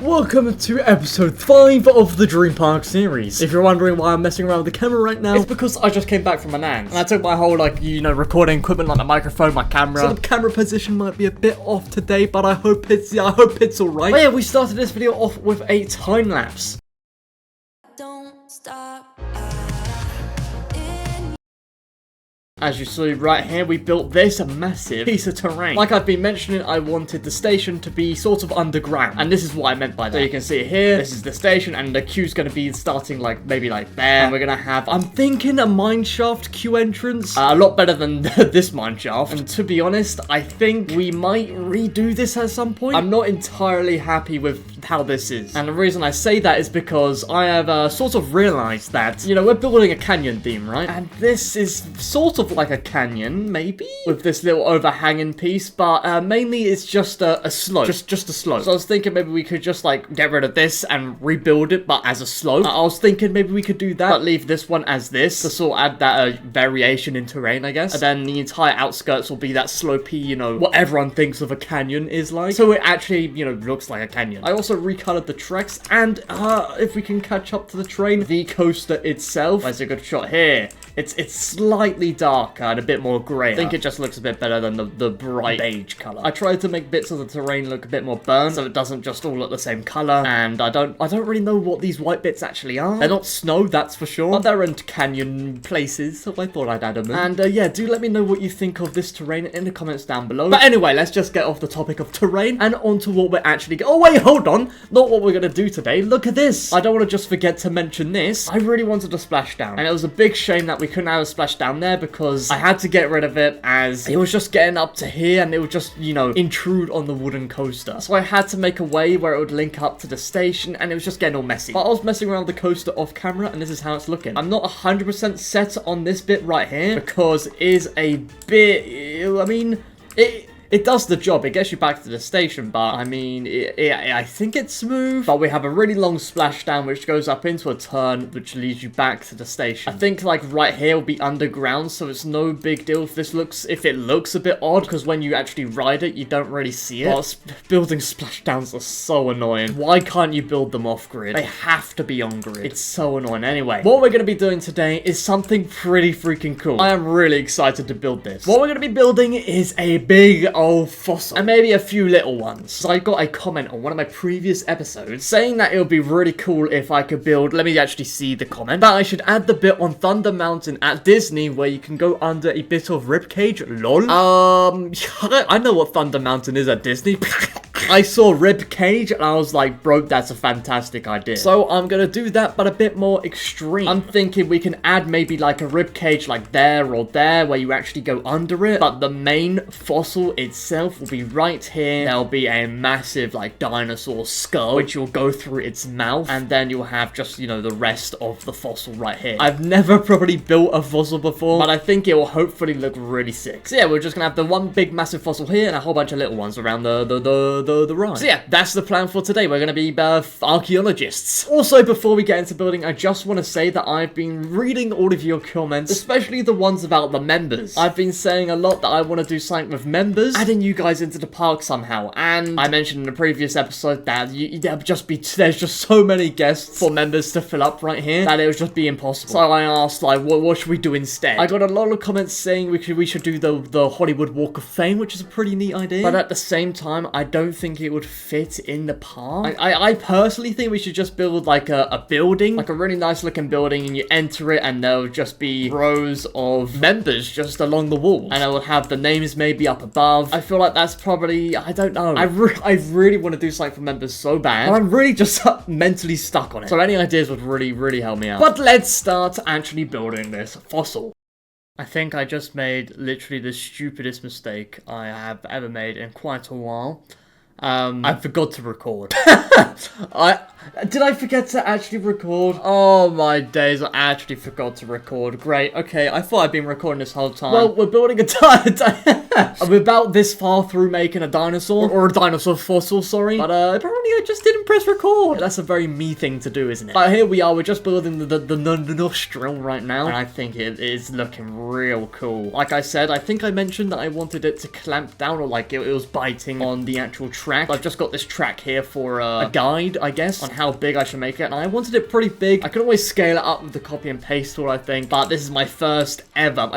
welcome to episode 5 of the Dream Park series. If you're wondering why I'm messing around with the camera right now, it's because I just came back from my nan's. And I took my whole, recording equipment, like my microphone, my camera. So the camera position might be a bit off today, but I hope it's alright. But yeah, we started this video off with a time lapse. Don't stop. As you see right here, we built this massive piece of terrain. Like I've been mentioning, I wanted the station to be sort of underground. And this is what I meant by that. So you can see it here, this is the station, and the queue's going to be starting maybe there. And we're going to have, I'm thinking, a mineshaft queue entrance. A lot better than this mineshaft. And to be honest, I think we might redo this at some point. I'm not entirely happy with how this is. And the reason I say that is because I have sort of realized that, we're building a canyon theme, right? And this is sort of like a canyon, maybe, with this little overhanging piece, but mainly it's just a slope, just a slope. So I was thinking maybe we could just get rid of this and rebuild it, but as a slope. I was thinking maybe we could do that, but leave this one as this to sort of add that variation in terrain, I guess. And then the entire outskirts will be that slopey, what everyone thinks of a canyon is like. So it actually, looks like a canyon. I also recolored the tracks, and if we can catch up to the train, the coaster itself. There's a good shot here. It's slightly darker and a bit more grey. I think it just looks a bit better than the bright beige colour. I tried to make bits of the terrain look a bit more burnt, so it doesn't just all look the same colour. And I don't really know what these white bits actually are. They're not snow, that's for sure, but they're in canyon places, so I thought I'd add them in. And yeah, do let me know what you think of this terrain in the comments down below. But anyway, let's just get off the topic of terrain and onto what we're actually oh wait, hold on, not what we're gonna do today. Look at this. I don't want to just forget to mention this. I really wanted a splashdown, and it was a big shame that we couldn't have a splashdown there because I had to get rid of it as it was just getting up to here and it would just, intrude on the wooden coaster. So I had to make a way where it would link up to the station, and it was just getting all messy. But I was messing around with the coaster off camera, and this is how it's looking. I'm not 100% set on this bit right here because it is a bit, it does the job. It gets you back to the station, but I mean, I think it's smooth. But we have a really long splashdown which goes up into a turn, which leads you back to the station. I think right here will be underground, so it's no big deal if it looks a bit odd, because when you actually ride it, you don't really see it. But building splashdowns are so annoying. Why can't you build them off grid? They have to be on grid. It's so annoying. Anyway, what we're going to be doing today is something pretty freaking cool. I am really excited to build this. What we're going to be building is a big old fossil, and maybe a few little ones. So I got a comment on one of my previous episodes saying that it would be really cool if I could build, let me actually see the comment, that I should add the bit on Thunder Mountain at Disney where you can go under a bit of ribcage. Lol. I know what Thunder Mountain is at Disney. I saw ribcage and I was like, bro, that's a fantastic idea. So I'm gonna do that, but a bit more extreme. I'm thinking we can add maybe a ribcage there or there where you actually go under it, but the main fossil itself will be right here. There'll be a massive dinosaur skull which will go through its mouth, and then you'll have just the rest of the fossil right here. I've never probably built a fossil before, but I think it will hopefully look really sick. So yeah, we're just gonna have the one big massive fossil here and a whole bunch of little ones around the ride. So yeah, that's the plan for today. We're gonna be archaeologists. Also, before we get into building, I just want to say that I've been reading all of your comments, especially the ones about the members. I've been saying a lot that I want to do something with members, adding you guys into the park somehow. And I mentioned in a previous episode that there's just so many guests for members to fill up right here that it would just be impossible. So I asked what should we do instead? I got a lot of comments saying we should do the Hollywood Walk of Fame, which is a pretty neat idea. But at the same time, I don't think it would fit in the park. I personally think we should just build a building, a really nice looking building, and you enter it and there'll just be rows of members just along the wall, and it will have the names maybe up above. I feel like that's probably, I don't know. I really want to do something for members so bad, but I'm really just mentally stuck on it. So any ideas would really help me out. But let's start actually building this fossil. I think I just made literally the stupidest mistake I have ever made in quite a while. I forgot to record. Did I forget to actually record? Oh my days, I actually forgot to record. Great, okay, I thought I'd been recording this whole time. Well, we're building I'm about this far through making a dinosaur, or a dinosaur fossil, sorry. But apparently I just didn't press record. That's a very me thing to do, isn't it? But here we are, we're just building the nostril right now, and I think it is looking real cool. Like I said, I think I mentioned that I wanted it to clamp down, or it was biting on the actual tree track. I've just got this track here for a guide, I guess, on how big I should make it. And I wanted it pretty big. I could always scale it up with the copy and paste tool, I think. But this is my first ever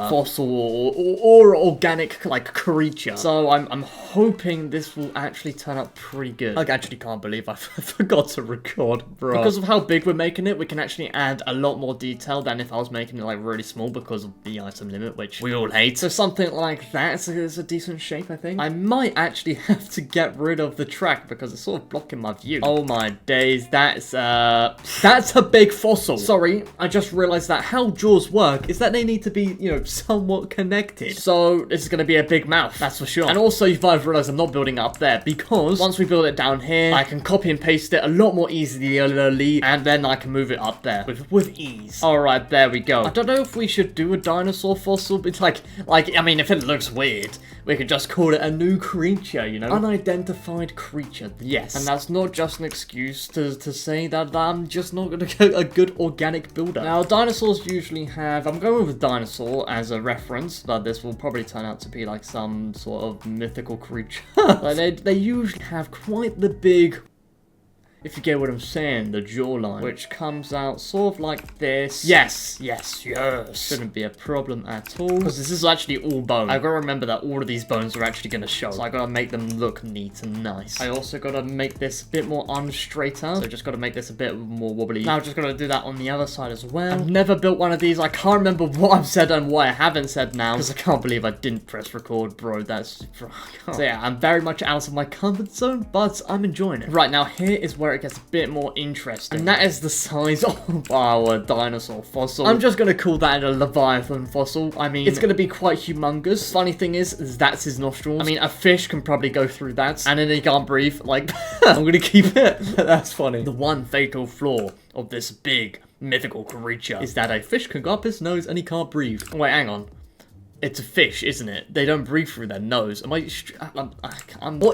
fossil or organic, like, creature. So I'm hoping this will actually turn out pretty good. I actually can't believe I forgot to record, bro. Because of how big we're making it, we can actually add a lot more detail than if I was making it, like, really small because of the item limit, which we all hate. So something like that is a decent shape, I think. I might actually have to get rid of the track because it's sort of blocking my view. Oh my days, that's a big fossil. Sorry, I just realized that how jaws work is that they need to be, you know, somewhat connected. So this is going to be a big mouth, that's for sure. And also, you might have realized I'm not building it up there because once we build it down here, I can copy and paste it a lot more easily, and then I can move it up there with ease. All right, there we go. I don't know if we should do a dinosaur fossil. It's like, I mean, if it looks weird, we could just call it a new creature, you know? Unidentified creature, yes. And that's not just an excuse to say that I'm just not gonna get a good organic builder. Now, dinosaurs usually have, I'm going with dinosaur as a reference, but this will probably turn out to be like some sort of mythical creature. Like they usually have quite the big, if you get what I'm saying, the jawline, which comes out sort of like this. Yes. Shouldn't be a problem at all, because this is actually all bone. I gotta remember that all of these bones are actually gonna show, so I gotta make them look neat and nice. I also gotta make this a bit more unstraighter, so just gotta make this a bit more wobbly. Now, just gotta do that on the other side as well. I've never built one of these. I can't remember what I've said and what I haven't said now, because I can't believe I didn't press record, bro. So yeah, I'm very much out of my comfort zone, but I'm enjoying it. Right, now here is where it gets a bit more interesting, and that is the size of our dinosaur fossil. I'm just gonna call that a Leviathan fossil. I mean, it's gonna be quite humongous. Funny thing is that's his nostrils. I mean, a fish can probably go through that, and then he can't breathe. Like, I'm gonna keep it. That's funny. The one fatal flaw of this big mythical creature is that a fish can go up his nose and he can't breathe. Wait, hang on. It's a fish, isn't it? They don't breathe through their nose. What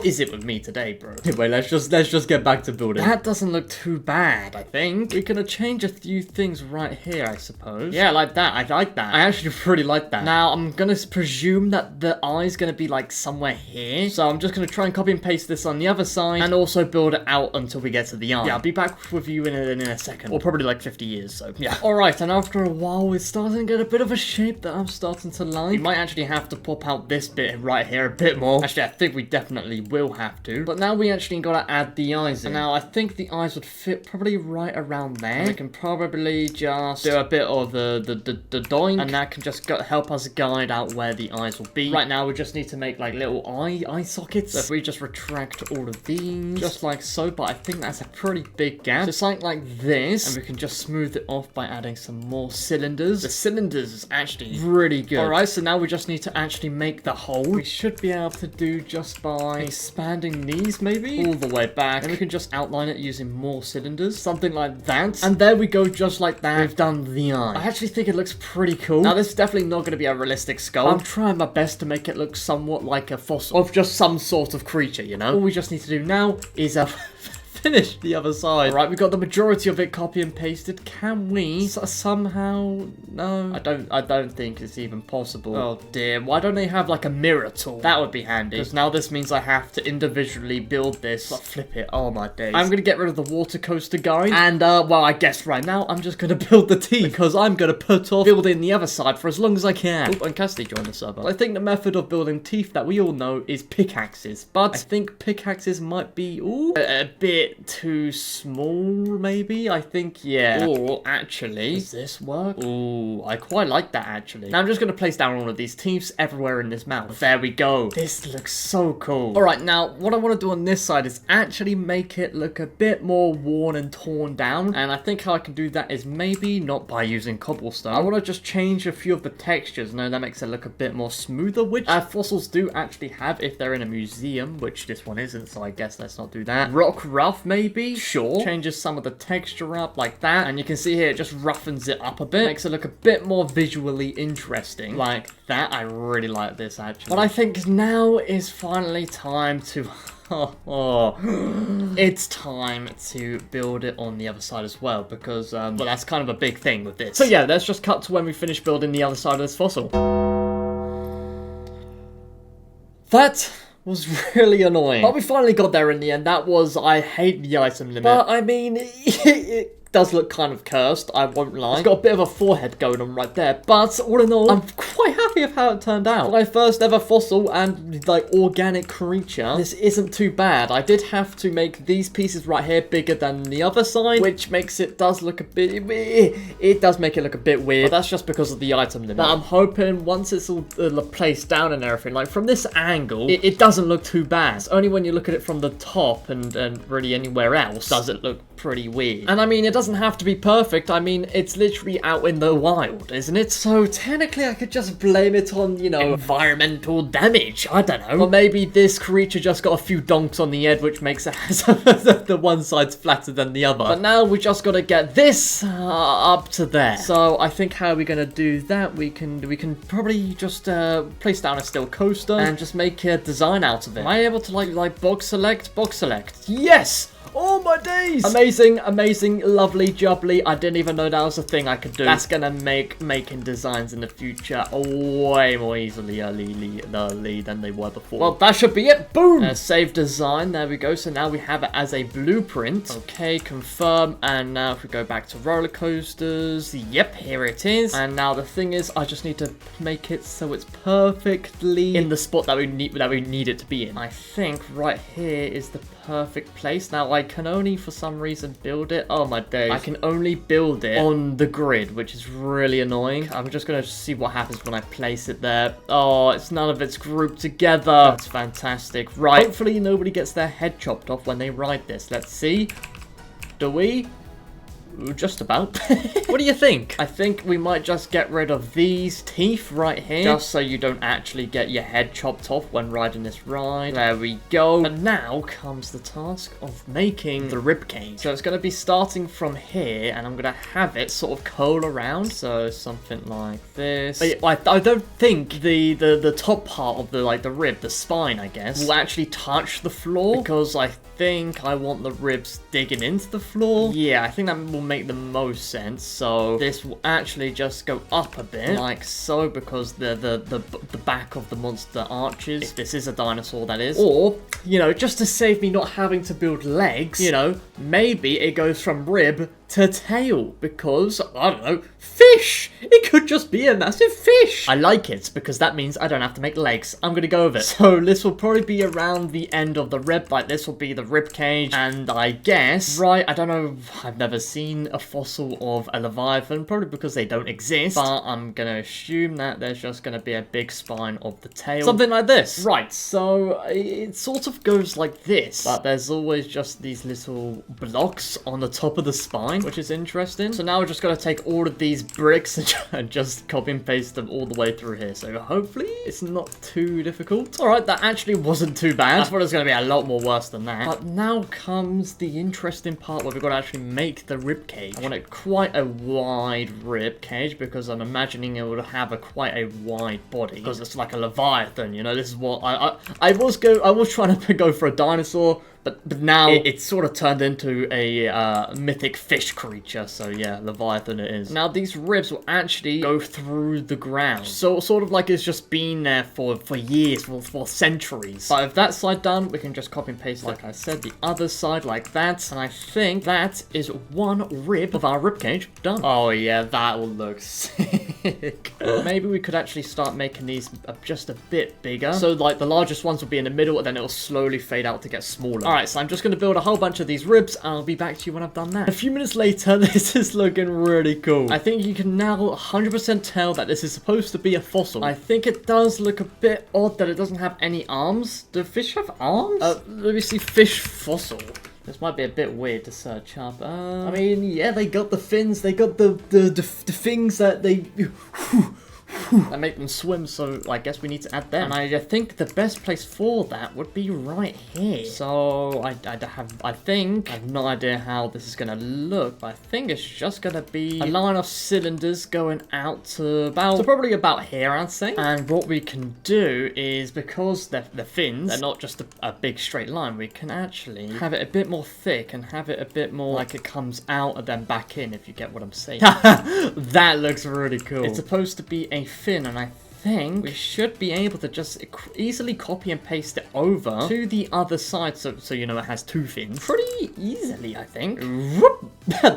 is it with me today, bro? Anyway, let's just get back to building. That doesn't look too bad, I think. We can change a few things right here, I suppose. Yeah, like that. I like that. I actually pretty like that. Now, I'm gonna presume that the eye's gonna be like somewhere here. So I'm just gonna try and copy and paste this on the other side and also build it out until we get to the eye. Yeah, I'll be back with you in a second. Or probably like 50 years, so yeah. Alright, and after a while, it's starting to get a bit of a shape that I'm starting to like. We might actually have to pop out this bit right here a bit more. Actually, I think we definitely will have to. But now we actually gotta add the eyes in. And now I think the eyes would fit probably right around there. And we can probably just do a bit of the doink, and that can just help us guide out where the eyes will be. Right now, we just need to make like little eye sockets. So if we just retract all of these, just like so, but I think that's a pretty big gap. So something like this, and we can just smooth it off by adding some more cylinders. The cylinders is actually really good. Alright, so now we just need to actually make the hole. We should be able to do just by expanding these, maybe all the way back, and we can just outline it using more cylinders, something like that. And there we go, just like that. We've done the eye. I actually think it looks pretty cool. Now, this is definitely not going to be a realistic skull. I'm trying my best to make it look somewhat like a fossil of just some sort of creature, you know. All we just need to do now is finish the other side. Right, we got the majority of it copy and pasted. Can we somehow? No, I don't think it's even possible. Oh dear, why don't they have like a mirror tool? That would be handy, because now this means I have to individually build this. But flip it, oh my days. I'm gonna get rid of the water coaster guide, and well, I guess right now I'm just gonna build the teeth, because I'm gonna put off building the other side for as long as I can. Oh, and Kizy joined the server. I think the method of building teeth that we all know is pickaxes, but I think pickaxes might be a bit too small, maybe. I think, yeah. Or actually, does this work? Ooh, I quite like that actually. Now I'm just gonna place down all of these teeth everywhere in this mouth. There we go. This looks so cool. All right, now what I want to do on this side is actually make it look a bit more worn and torn down. And I think how I can do that is maybe not by using cobblestone. I want to just change a few of the textures. No, that makes it look a bit more smoother, which fossils do actually have if they're in a museum, which this one isn't. So I guess let's not do that. Rock rough, maybe? Sure. Changes some of the texture up like that. And you can see here, it just roughens it up a bit. Makes it look a bit more visually interesting. Like that. I really like this, actually. But I think now is finally time to... it's time to build it on the other side as well, because, well, that's kind of a big thing with this. So yeah, let's just cut to when we finish building the other side of this fossil. That was really annoying. But we finally got there in the end. That was, I hate the item limit. But I mean, it does look kind of cursed, I won't lie. It's got a bit of a forehead going on right there, but all in all, I'm quite happy with how it turned out. My first ever fossil and like organic creature, this isn't too bad. I did have to make these pieces right here bigger than the other side, which makes it does look a bit, it does make it look a bit weird, but that's just because of the item limit. But I'm hoping once it's all placed down and everything, like from this angle, it doesn't look too bad. It's only when you look at it from the top and really anywhere else does it look pretty weird. And I mean, it doesn't have to be perfect. I mean, it's literally out in the wild, isn't it? So technically I could just blame it on, you know, environmental damage. I don't know. Or maybe this creature just got a few donks on the head, which makes it the one side's flatter than the other. But now we just gotta get this up to there. So I think how are we gonna do that? We can probably just place down a steel coaster and just make a design out of it. Am I able to like box select? Box select. Yes! Oh my days! Amazing, amazing, lovely, jubbly. I didn't even know that was a thing I could do. That's gonna make making designs in the future way more easily than they were before. Well, that should be it. Boom! Save design. There we go. So now we have it as a blueprint. Okay, confirm. And now if we go back to roller coasters, yep, here it is. And now the thing is, I just need to make it so it's perfectly in the spot that we need it to be in. I think right here is the perfect place. Now I can only for some reason build it. Oh my days. I can only build it on the grid, which is really annoying. I'm just gonna see what happens when I place it there. Oh, it's none of it's grouped together. That's fantastic. Right. Hopefully nobody gets their head chopped off when they ride this. Let's see. Do we? Just about. What do you think? I think we might just get rid of these teeth right here, just so you don't actually get your head chopped off when riding this ride. There we go. And now comes the task of making the rib cage. So it's going to be starting from here, and I'm going to have it sort of curl around. So something like this. I don't think the top part of the rib, the spine, I guess, will actually touch the floor, because I think I want the ribs digging into the floor. Yeah, I think that will make the most sense. So this will actually just go up a bit, like so, because the back of the monster arches, if this is a dinosaur, that is. Or, you know, just to save me not having to build legs, you know, maybe it goes from rib to tail, because, I don't know, fish! It could just be a massive fish! I like it, because that means I don't have to make legs. I'm gonna go with it. So this will probably be around the end of the rib, like this will be the rib cage, and I guess, right, I don't know, I've never seen a fossil of a leviathan, probably because they don't exist, but I'm gonna assume that there's just gonna be a big spine of the tail. Something like this. Right, so it sort of goes like this, but there's always just these little blocks on the top of the spine, which is interesting. So now we're just going to take all of these bricks and just copy and paste them all the way through here. So hopefully it's not too difficult. All right, that actually wasn't too bad. I thought it was going to be a lot more worse than that. But now comes the interesting part where we've got to actually make the rib cage. I want it quite a wide rib cage, because I'm imagining it would have quite a wide body, because it's like a leviathan, you know. This is what I was trying to go for a dinosaur, but now it's sort of turned into a mythic fish creature. So yeah, Leviathan it is. Now these ribs will actually go through the ground. So sort of like it's just been there for years, for centuries. But with that side done, we can just copy and paste, like I said, the other side like that. And I think that is one rib of our rib cage done. Oh yeah, that will look sick. Maybe we could actually start making these just a bit bigger. So like the largest ones will be in the middle, and then it'll slowly fade out to get smaller. Alright, so I'm just going to build a whole bunch of these ribs, and I'll be back to you when I've done that. A few minutes later, this is looking really cool. I think you can now 100% tell that this is supposed to be a fossil. I think it does look a bit odd that it doesn't have any arms. Do fish have arms? Let me see, fish fossil. This might be a bit weird to search up. I mean, yeah, they got the fins, they got the things that they... that make them swim, so I guess we need to add them. And I think the best place for that would be right here. So I have no idea how this is gonna look, but I think it's just gonna be a line of cylinders going out to probably about here, I'd say. And what we can do is, because the fins, they're not just a big straight line, we can actually have it a bit more thick and have it a bit more like it comes out and then back in, if you get what I'm saying. That looks really cool. It's supposed to be a fin, and I think we should be able to just easily copy and paste it over to the other side, so you know it has two fins pretty easily, I think.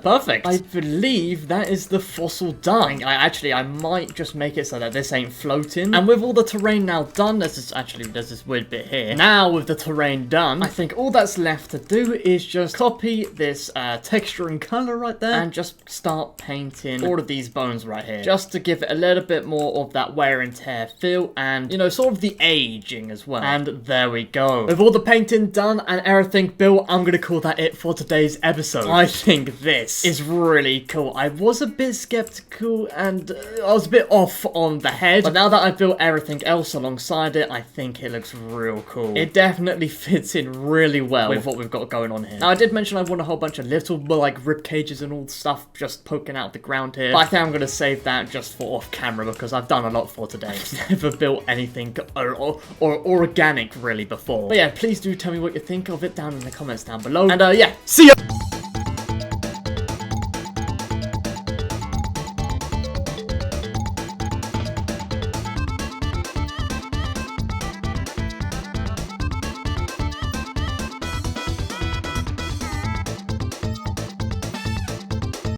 Perfect. I believe that is the fossil done. I might just make it so that this ain't floating. And with all the terrain now done, there's this weird bit here. Now with the terrain done, I think all that's left to do is just copy this texture and color right there and just start painting all of these bones right here, just to give it a little bit more of that wear and tear feel and, you know, sort of the aging as well. And there we go. With all the painting done and everything built, I'm gonna call that it for today's episode. I think this is really cool. I was a bit skeptical and I was a bit off on the head, but now that I've built everything else alongside it, I think it looks real cool. It definitely fits in really well with what we've got going on here. Now, I did mention I want a whole bunch of little, like, rib cages and all stuff just poking out the ground here, but I think I'm gonna save that just for off camera because I've done a lot for today. I've never built anything or organic really before. But yeah, please do tell me what you think of it down in the comments down below. And yeah, see ya!